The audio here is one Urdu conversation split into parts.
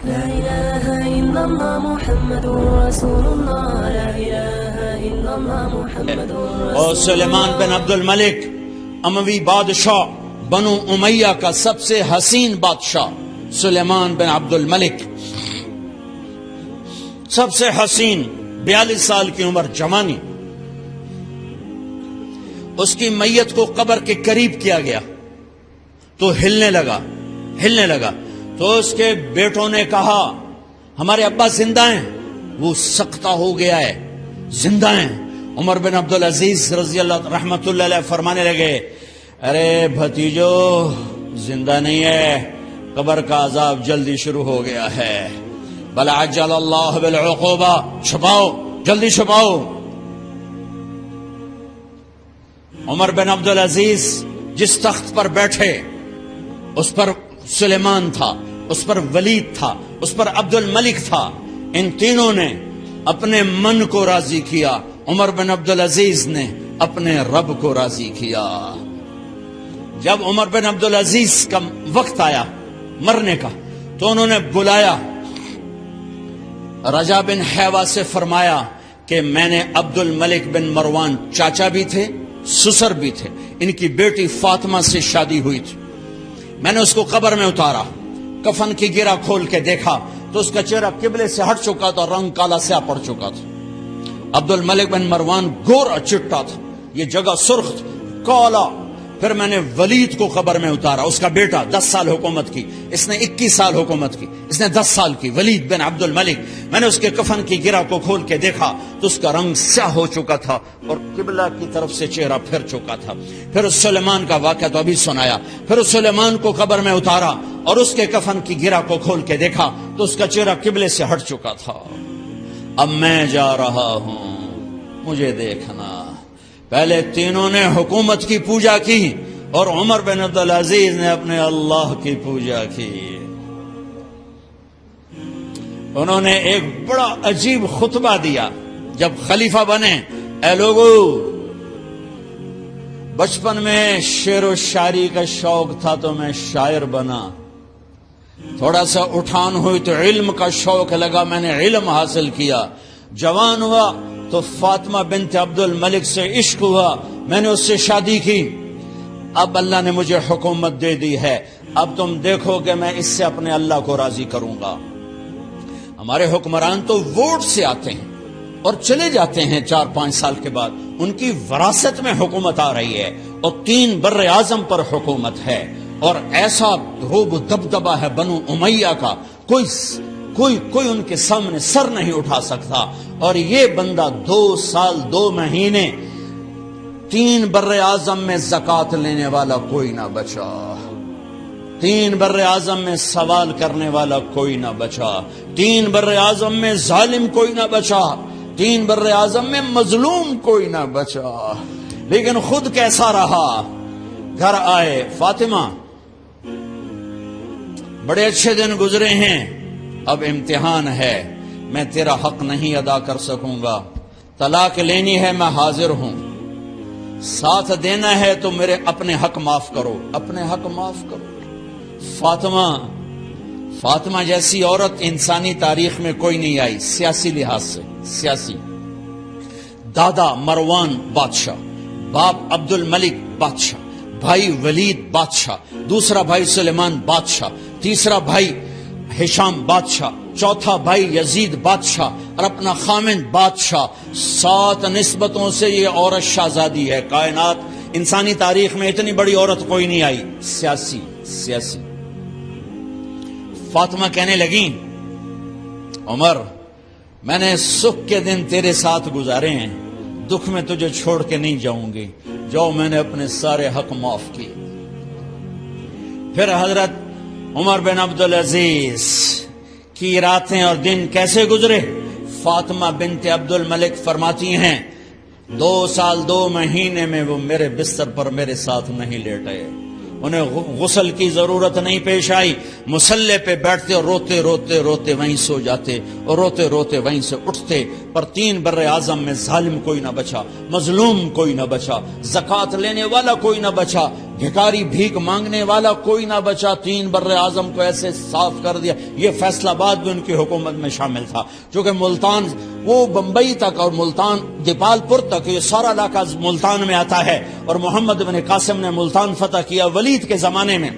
لا إله إلا الله محمد رسول الله لا إله إلا الله محمد رسول اور سلیمان بن عبد الملک اموی بادشاہ بنو امیہ کا سب سے حسین بادشاہ سلیمان بن عبد الملک، سب سے حسین، 42 سال کی عمر، جوانی. اس کی میت کو قبر کے قریب کیا گیا تو ہلنے لگا تو اس کے بیٹوں نے کہا ہمارے ابا زندہ ہیں. وہ سکتہ ہو گیا ہے، زندہ ہیں. عمر بن عبدالعزیز رضی اللہ رحمت اللہ علیہ فرمانے لگے ارے بھتیجو زندہ نہیں ہے، قبر کا عذاب جلدی شروع ہو گیا ہے. بل عجل اللہ بالعقوبہ، چھپاؤ، جلدی چھپاؤ. عمر بن عبدالعزیز جس تخت پر بیٹھے اس پر سلیمان تھا، اس پر ولید تھا، اس پر عبد الملک تھا. ان تینوں نے اپنے من کو راضی کیا، عمر بن عبدالعزیز نے اپنے رب کو راضی کیا. جب عمر بن عبدالعزیز کا وقت آیا مرنے کا تو انہوں نے بلایا رجا بن حیوہ سے، فرمایا کہ میں نے عبد الملک بن مروان، چاچا بھی تھے سسر بھی تھے، ان کی بیٹی فاطمہ سے شادی ہوئی تھی. میں نے اس کو قبر میں اتارا، کفن کی گرہ کھول کے دیکھا تو اس کا چہرہ قبلے سے ہٹ چکا تھا، رنگ کالا سیاہ پڑ چکا تھا. عبد الملک بن مروان گورا چٹا تھا، یہ جگہ سرخ تھی، کالا. پھر میں نے ولید کو قبر میں اتارا، اس کا بیٹا 10 سال حکومت کی، اس نے 21 سال حکومت کی، اس نے 10 سال کی، ولید بن عبد الملک. میں نے اس کے کفن کی گرہ کو کھول کے دیکھا تو اس کا رنگ سیاہ ہو چکا تھا اور قبلہ کی طرف سے چہرہ پھر چکا تھا. پھر اس سلیمان کا واقعہ تو ابھی سنایا. پھر اس سلیمان کو قبر میں اتارا اور اس کے کفن کی گرہ کو کھول کے دیکھا تو اس کا چہرہ قبلے سے ہٹ چکا تھا. اب میں جا رہا ہوں، مجھے دیکھنا. پہلے تینوں نے حکومت کی پوجا کی اور عمر بن عبدالعزیز نے اپنے اللہ کی پوجا کی. انہوں نے ایک بڑا عجیب خطبہ دیا جب خلیفہ بنے. اے لوگو، بچپن میں شعر و شاعری کا شوق تھا تو میں شاعر بنا، تھوڑا سا اٹھان ہوئی تو علم کا شوق لگا، میں نے علم حاصل کیا. جوان ہوا تو فاطمہ بنت عبد الملک سے عشق ہوا، میں نے اس سے شادی کی. اب اللہ نے مجھے حکومت دے دی ہے، اب تم دیکھو کہ میں اس سے اپنے اللہ کو راضی کروں گا. ہمارے حکمران تو ووٹ سے آتے ہیں اور چلے جاتے ہیں 4-5 سال کے بعد، ان کی وراثت میں حکومت آ رہی ہے اور 3 بر اعظم پر حکومت ہے اور ایسا روب و دبدبہ ہے بنو امیہ کا، کوئی ان کے سامنے سر نہیں اٹھا سکتا. اور یہ بندہ 2 سال 2 مہینے 3 بر اعظم میں زکوٰۃ لینے والا کوئی نہ بچا، 3 بر اعظم میں سوال کرنے والا کوئی نہ بچا، 3 بر اعظم میں ظالم کوئی نہ بچا، 3 بر اعظم میں مظلوم کوئی نہ بچا. لیکن خود کیسا رہا؟ گھر آئے، فاطمہ بڑے اچھے دن گزرے ہیں، اب امتحان ہے، میں تیرا حق نہیں ادا کر سکوں گا، طلاق لینی ہے میں حاضر ہوں، ساتھ دینا ہے تو میرے اپنے حق معاف کرو، اپنے حق معاف کرو. فاطمہ جیسی عورت انسانی تاریخ میں کوئی نہیں آئی، سیاسی لحاظ سے. سیاسی، دادا مروان بادشاہ، باپ عبد الملک بادشاہ، بھائی ولید بادشاہ، دوسرا بھائی سلیمان بادشاہ، تیسرا بھائی ہشام بادشاہ، چوتھا بھائی یزید بادشاہ اور اپنا خامند بادشاہ. 7 نسبتوں سے یہ عورت شہزادی ہے. کائنات انسانی تاریخ میں اتنی بڑی عورت کوئی نہیں آئی. سیاسی. فاطمہ کہنے لگیں عمر، میں نے سکھ کے دن تیرے ساتھ گزارے ہیں، دکھ میں تجھے چھوڑ کے نہیں جاؤں گی، جو میں نے اپنے سارے حق معاف کیے. پھر حضرت عمر بن عبدالعزیز کی راتیں اور دن کیسے گزرے؟ فاطمہ بنت عبد الملک فرماتی ہیں 2 سال 2 مہینے میں وہ میرے بستر پر میرے ساتھ نہیں لیٹے، انہیں غسل کی ضرورت نہیں پیش آئی. مصلے پہ بیٹھتے اور روتے روتے روتے وہیں سو جاتے اور روتے روتے وہیں سے اٹھتے. پر 3 بر اعظم میں ظالم کوئی نہ بچا، مظلوم کوئی نہ بچا، زکوٰۃ لینے والا کوئی نہ بچا. بھکاری بھیک مانگنے والا کوئی نہ بچا، 3 بر اعظم کو ایسے صاف کر دیا۔ یہ فیصل آباد بھی ان کی حکومت میں شامل تھا، چونکہ ملتان وہ بمبئی تک اور ملتان دیپال پور تک یہ سارا علاقہ ملتان میں آتا ہے، اور محمد بن قاسم نے ملتان فتح کیا ولید کے زمانے میں۔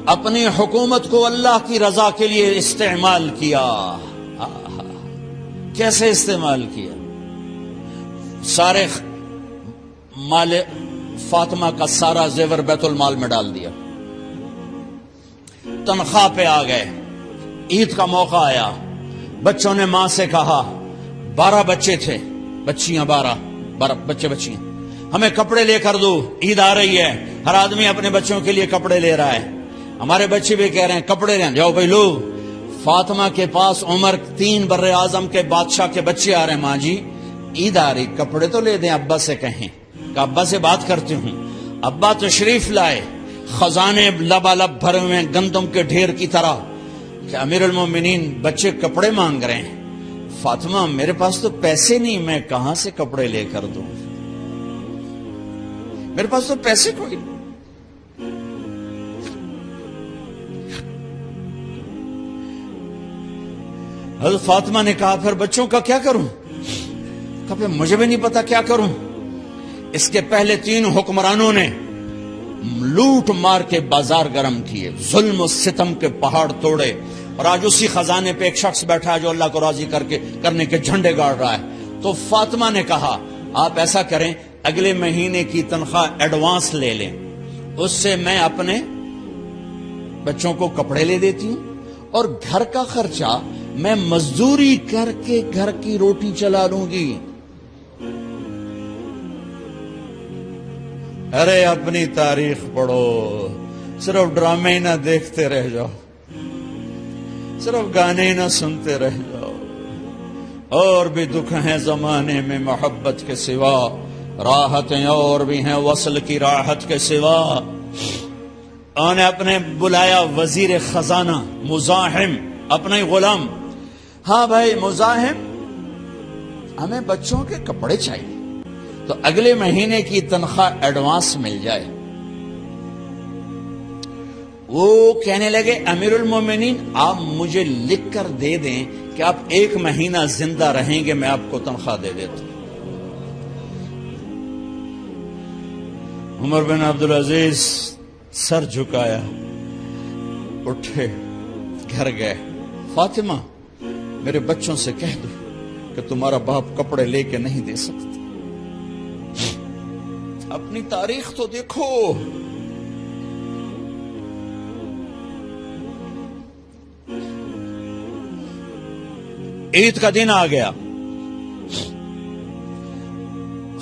اپنی حکومت کو اللہ کی رضا کے لیے استعمال کیا۔ کیسے استعمال کیا؟ سارے مال فاطمہ کا سارا زیور بیت المال میں ڈال دیا، تنخواہ پہ آ گئے، عید کا موقع آیا، بچوں نے ماں سے کہا، 12 بچے تھے، بچیاں 12 بچے بچیاں، ہمیں کپڑے لے کر دو، عید آ رہی ہے، ہر آدمی اپنے بچوں کے لیے کپڑے لے رہا ہے۔ ہمارے بچے بھی کہہ رہے ہیں کپڑے لیں، جاؤ بھائی لو۔ فاطمہ کے پاس عمر 3 بر اعظم کے بادشاہ کے بچے آ رہے ہیں، ماں جی عید آ رہی، کپڑے تو لے دیں، ابا سے کہیں کہ ابا سے بات کرتی ہوں۔ ابا تشریف لائے، خزانے لبالب بھرے ہوئے گندم کے ڈھیر کی طرح، کہ امیر المومنین بچے کپڑے مانگ رہے ہیں۔ فاطمہ میرے پاس تو پیسے نہیں، میں کہاں سے کپڑے لے کر دوں، میرے پاس تو پیسے کوئی نہیں۔ حضرت فاطمہ نے کہا پھر بچوں کا کیا کروں؟ کہا پھر مجھے بھی نہیں پتا کیا کروں۔ اس کے پہلے 3 حکمرانوں نے لوٹ مار کے بازار گرم کیے، ظلم و ستم کے پہاڑ توڑے، اور آج اسی خزانے پہ ایک شخص بیٹھا ہے جو اللہ کو راضی کرنے کے جھنڈے گاڑ رہا ہے۔ تو فاطمہ نے کہا آپ ایسا کریں، اگلے مہینے کی تنخواہ ایڈوانس لے لیں، اس سے میں اپنے بچوں کو کپڑے لے دیتی ہوں، اور گھر کا خرچہ میں مزدوری کر کے گھر کی روٹی چلا لوں گی۔ ارے اپنی تاریخ پڑھو، صرف ڈرامے نہ دیکھتے رہ جاؤ، صرف گانے نہ سنتے رہ جاؤ۔ اور بھی دکھ ہیں زمانے میں محبت کے سوا، راحتیں اور بھی ہیں وصل کی راحت کے سوا۔ انہوں نے اپنے بلایا وزیر خزانہ مزاحم، اپنا ہی غلام، ہاں بھائی مزاحم ہمیں بچوں کے کپڑے چاہیے، تو اگلے مہینے کی تنخواہ ایڈوانس مل جائے۔ وہ کہنے لگے امیر المومنین آپ مجھے لکھ کر دے دیں کہ آپ 1 مہینہ زندہ رہیں گے، میں آپ کو تنخواہ دے دیتا ہوں۔ عمر بن عبدالعزیز سر جھکایا، اٹھے، گھر گئے، فاطمہ میرے بچوں سے کہہ دو کہ تمہارا باپ کپڑے لے کے نہیں دے سکتا۔ اپنی تاریخ تو دیکھو، عید کا دن آ گیا،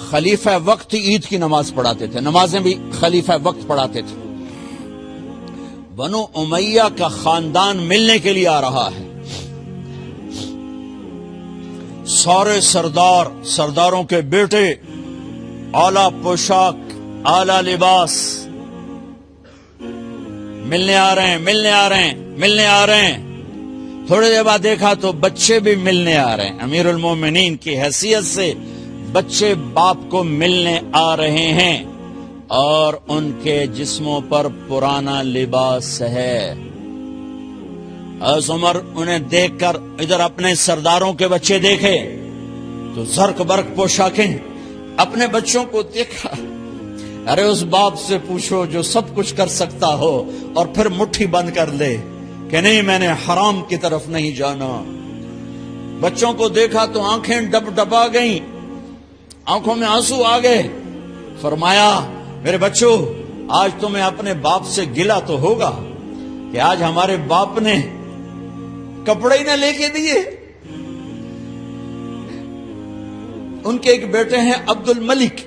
خلیفہ وقت عید کی نماز پڑھاتے تھے، نمازیں بھی خلیفہ وقت پڑھاتے تھے۔ بنو امیہ کا خاندان ملنے کے لیے آ رہا ہے، سارے سرداروں کے بیٹے اعلیٰ پوشاک، اعلیٰ لباس، ملنے آ رہے ہیں۔ تھوڑی دیر بعد دیکھا تو بچے بھی ملنے آ رہے ہیں، امیر المومنین کی حیثیت سے بچے باپ کو ملنے آ رہے ہیں، اور ان کے جسموں پر پرانا لباس ہے۔ حضرت عمر انہیں دیکھ کر ادھر اپنے سرداروں کے بچے دیکھے تو زرق برق پوشاکیں، اپنے بچوں کو دیکھا۔ ارے اس باپ سے پوچھو جو سب کچھ کر سکتا ہو اور پھر مٹھی بند کر لے کہ نہیں میں نے حرام کی طرف نہیں جانا۔ بچوں کو دیکھا تو آنکھیں ڈب ڈبا گئیں، آنکھوں میں آنسو آ گئے۔ فرمایا میرے بچوں آج تمہیں اپنے باپ سے گلہ تو ہوگا کہ آج ہمارے باپ نے کپڑے ہی نہ لے کے دیے۔ ان کے ایک بیٹے ہیں عبد الملک،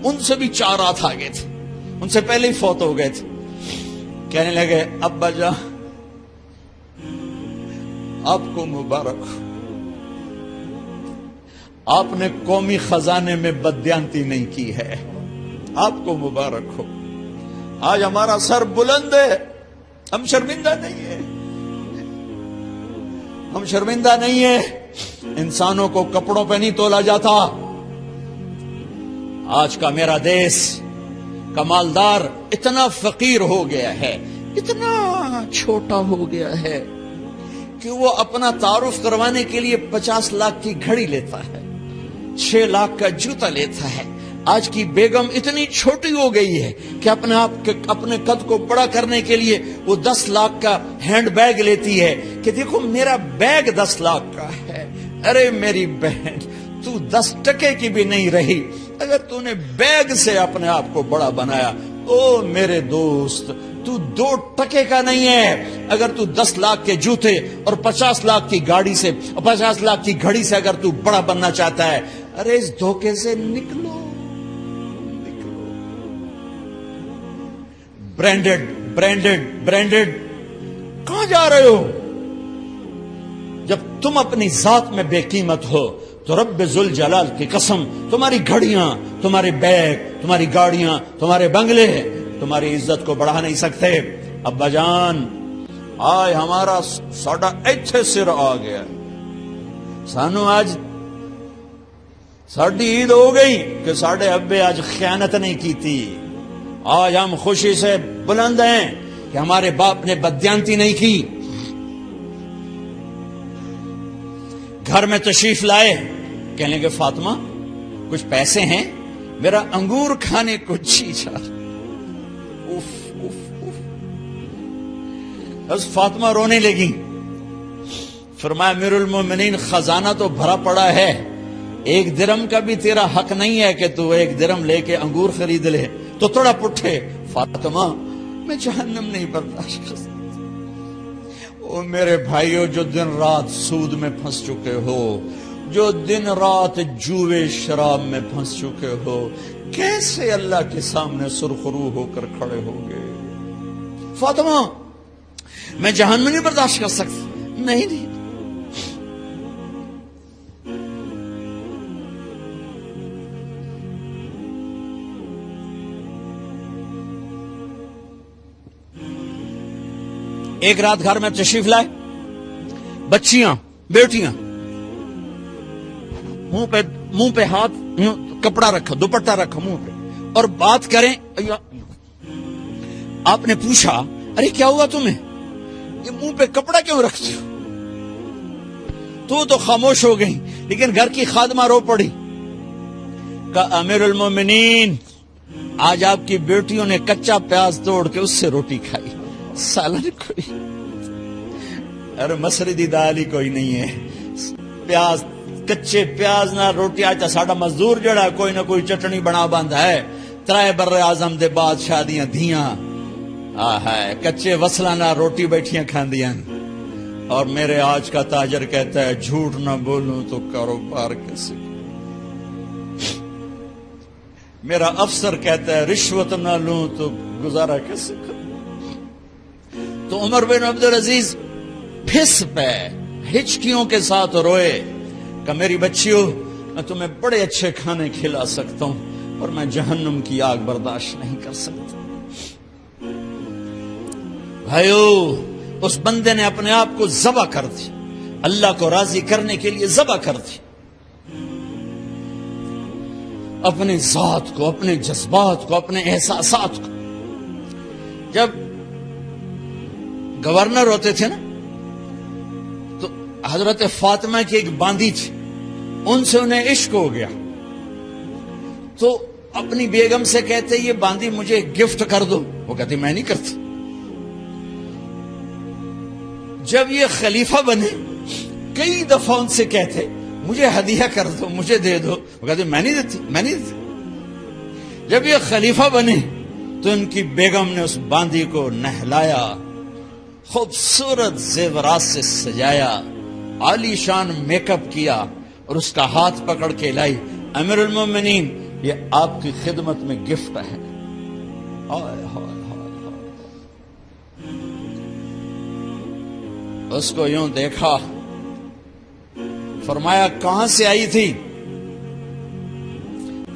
ان سے بھی 4 رات آگے تھے، ان سے پہلے ہی فوت ہو گئے تھے۔ کہنے لگے ابا جان آپ کو مبارک ہو، آپ نے قومی خزانے میں بددیانتی نہیں کی ہے، آپ کو مبارک ہو۔ آج ہمارا سر بلند ہے، ہم شرمندہ نہیں ہیں، ہم شرمندہ نہیں ہیں۔ انسانوں کو کپڑوں پہ نہیں تولا جاتا، آج کا میرا دیس کا مالدار اتنا فقیر ہو گیا ہے، اتنا چھوٹا ہو گیا ہے کہ وہ اپنا تعارف کروانے کے لیے 50 لاکھ کی گھڑی لیتا ہے، 6 لاکھ کا جوتا لیتا ہے۔ آج کی بیگم اتنی چھوٹی ہو گئی ہے کہ اپنے قد کو بڑا کرنے کے لیے وہ 10 لاکھ کا ہینڈ بیگ لیتی ہے کہ دیکھو میرا بیگ 10 لاکھ کا ہے۔ ارے میری بہن، تو 10 ٹکے کی بھی نہیں رہی اگر تو نے بیگ سے اپنے آپ کو بڑا بنایا۔ او میرے دوست، تو 2 ٹکے کا نہیں ہے اگر تو 10 لاکھ کے جوتے اور 50 لاکھ کی گاڑی سے اور 50 لاکھ کی گھڑی سے اگر تو بڑا بننا چاہتا ہے۔ ارے اس دھوکے سے نکلو۔ برینڈڈ کہاں جا رہے ہو؟ جب تم اپنی ذات میں بے قیمت ہو تو رب ذوالجلال کی قسم تمہاری گھڑیاں، تمہارے بیگ، تمہاری گاڑیاں، تمہارے بنگلے تمہاری عزت کو بڑھا نہیں سکتے۔ ابا جان، آج ہمارا ساڈا ایتھے سر آ گیا، سانو آج ساڈی عید ہو گئی کہ ساڈے ابے آج خیانت نہیں کی تھی۔ آج ہم خوشی سے بلند ہیں کہ ہمارے باپ نے بددیانتی نہیں کی۔ گھر میں تشریف لائے، کہنے لگے فاطمہ کچھ پیسے ہیں، میرا انگور کھانے کو جی چاہ۔ بس فاطمہ رونے لگی۔ فرمایا امیر المومنین، خزانہ تو بھرا پڑا ہے، 1 درم کا بھی تیرا حق نہیں ہے کہ تو 1 درم لے کے انگور خرید لے۔ تو تھوڑا پٹھے، فاطمہ میں جہنم نہیں برداشت کر سکتا۔ او میرے بھائیو، جو دن رات سود میں پھنس چکے ہو، جو دن رات جوے شراب میں پھنس چکے ہو، کیسے اللہ کے سامنے سرخرو ہو کر کھڑے ہوگے؟ فاطمہ میں جہنم نہیں برداشت کر سکتا۔ نہیں، ایک رات گھر میں تشریف لائے، بچیاں، بیٹیاں، منہ پہ ہاتھ، کپڑا رکھا، دوپٹہ رکھا منہ پہ، اور بات کریں۔ آپ نے پوچھا ارے کیا ہوا تمہیں، یہ منہ پہ کپڑا کیوں رکھتے ہو؟ تو خاموش ہو گئی، لیکن گھر کی خادمہ رو پڑی۔ کہا امیر المومنین، آج آپ کی بیٹیوں نے کچا پیاز توڑ کے اس سے روٹی کھائی، سالن کوئی، ارے مسردی دال ہی کوئی نہیں ہے، پیاز، کچے پیاز نہ روٹی۔ آج ساڈا مزدور جڑا کوئی نہ کوئی چٹنی بنا بند ہے، 3 بر اعظم دے بعد شادیاں دھیاں کچے وصلہ نہ روٹی بیٹھیاں کھاندیاں۔ اور میرے آج کا تاجر کہتا ہے جھوٹ نہ بولوں تو کاروبار کیسے، میرا افسر کہتا ہے رشوت نہ لوں تو گزارا کیسے کروں۔ تو عمر بن عبدالعزیز پھس پہ ہچکیوں کے ساتھ روئے کہ میری بچیوں، میں تمہیں بڑے اچھے کھانے کھلا سکتا ہوں اور میں جہنم کی آگ برداشت نہیں کر سکتا۔ بھائیو، اس بندے نے اپنے آپ کو ذبح کر دی، اللہ کو راضی کرنے کے لیے ذبح کر دی، اپنی ذات کو، اپنے جذبات کو، اپنے احساسات کو۔ جب گورنر ہوتے تھے نا، تو حضرت فاطمہ کی ایک باندی تھی، ان سے انہیں عشق ہو گیا، تو اپنی بیگم سے کہتے یہ باندی مجھے گفٹ کر دو، وہ کہتی میں نہیں کرتی۔ جب یہ خلیفہ بنے، کئی دفعہ ان سے کہتے مجھے ہدیہ کر دو، مجھے دے دو، وہ کہتے میں نہیں دیتی۔ جب یہ خلیفہ بنے تو ان کی بیگم نے اس باندی کو نہلایا، خوبصورت زیورات سے سجایا، عالی شان میک اپ کیا اور اس کا ہاتھ پکڑ کے لائی، امیر المومنین یہ آپ کی خدمت میں گفٹ ہے۔ اس کو یوں دیکھا، فرمایا کہاں سے آئی تھی؟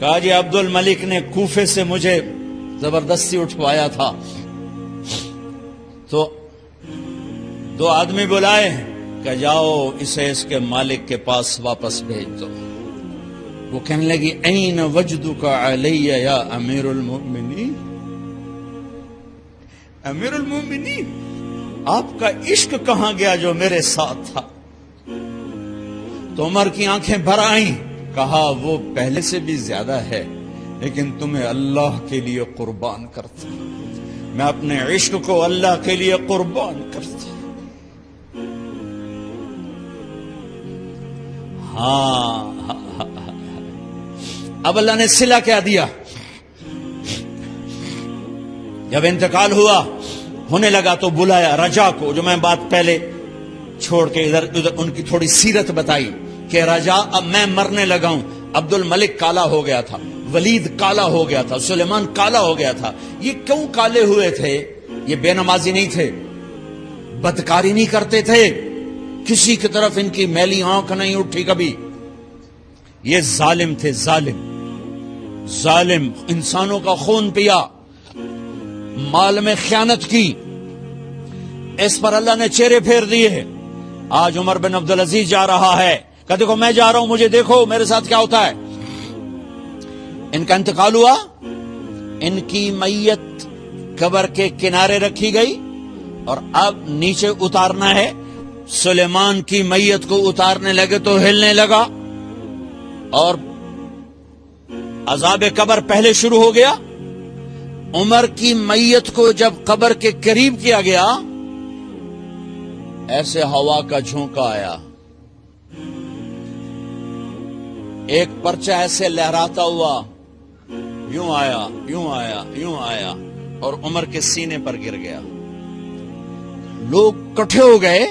کہا جی عبد الملک نے کوفے سے مجھے زبردستی اٹھوایا تھا، تو 2 آدمی بلائے کہ جاؤ اسے اس کے مالک کے پاس واپس بھیج دو۔ وہ کہنے لگی این وجدک علی یا امیر المؤمنین، امیر المؤمنین آپ کا عشق کہاں گیا جو میرے ساتھ تھا؟ تو عمر کی آنکھیں بھر آئیں، کہا وہ پہلے سے بھی زیادہ ہے، لیکن تمہیں اللہ کے لیے قربان کرتا، میں اپنے عشق کو اللہ کے لیے قربان کرتا۔ ہاں اب اللہ نے صلہ کیا دیا؟ جب انتقال ہوا ہونے لگا تو بلایا رجا کو، جو میں بات پہلے چھوڑ کے ادھر ان کی تھوڑی سیرت بتائی کہ رجا اب میں مرنے لگا ہوں، عبد الملک کالا ہو گیا تھا، ولید کالا ہو گیا تھا، سلیمان کالا ہو گیا تھا۔ یہ کیوں کالے ہوئے تھے؟ یہ بے نمازی نہیں تھے، بدکاری نہیں کرتے تھے، کسی کی طرف ان کی میلی آنکھ نہیں اٹھی کبھی۔ یہ ظالم تھے، ظالم ظالم، انسانوں کا خون پیا، مال میں خیانت کی، اس پر اللہ نے چہرے پھیر دیے۔ آج عمر بن عبدالعزیز جا رہا ہے کہ دیکھو میں جا رہا ہوں، مجھے دیکھو میرے ساتھ کیا ہوتا ہے۔ ان کا انتقال ہوا، ان کی میت قبر کے کنارے رکھی گئی اور اب نیچے اتارنا ہے۔ سلیمان کی میت کو اتارنے لگے تو ہلنے لگا اور عذاب قبر پہلے شروع ہو گیا۔ عمر کی میت کو جب قبر کے قریب کیا گیا، ایسے ہوا کا جھونکا آیا، ایک پرچہ ایسے لہراتا ہوا یوں آیا، یوں آیا، یوں آیا اور عمر کے سینے پر گر گیا۔ لوگ کٹھے ہو گئے،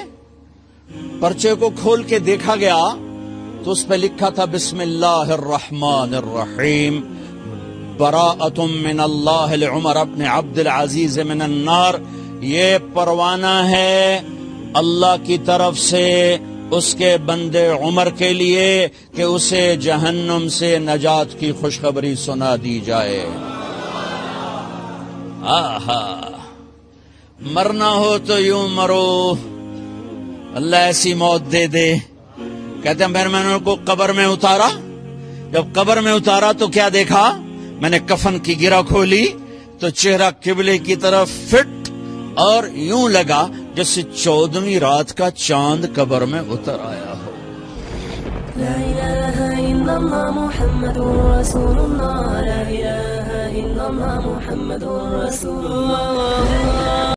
پرچے کو کھول کے دیکھا گیا تو اس پہ لکھا تھا بسم اللہ الرحمن الرحیم، براءۃ من اللہ لعمر بن عبد العزیز من النار۔ یہ پروانہ ہے اللہ کی طرف سے اس کے بندے عمر کے لیے کہ اسے جہنم سے نجات کی خوشخبری سنا دی جائے۔ آہا، مرنا ہو تو یوں مرو، اللہ ایسی موت دے دے۔ کہتے ہیں میں نے ان کو قبر میں اتارا، جب قبر میں اتارا تو کیا دیکھا؟ میں نے کفن کی گرہ کھولی تو چہرہ قبلے کی طرف فٹ اور یوں لگا جیسے 14ویں رات کا چاند قبر میں اتر آیا ہو۔ لا الہ الا اللہ محمد رسول اللہ، لا الہ الا اللہ محمد رسول اللہ۔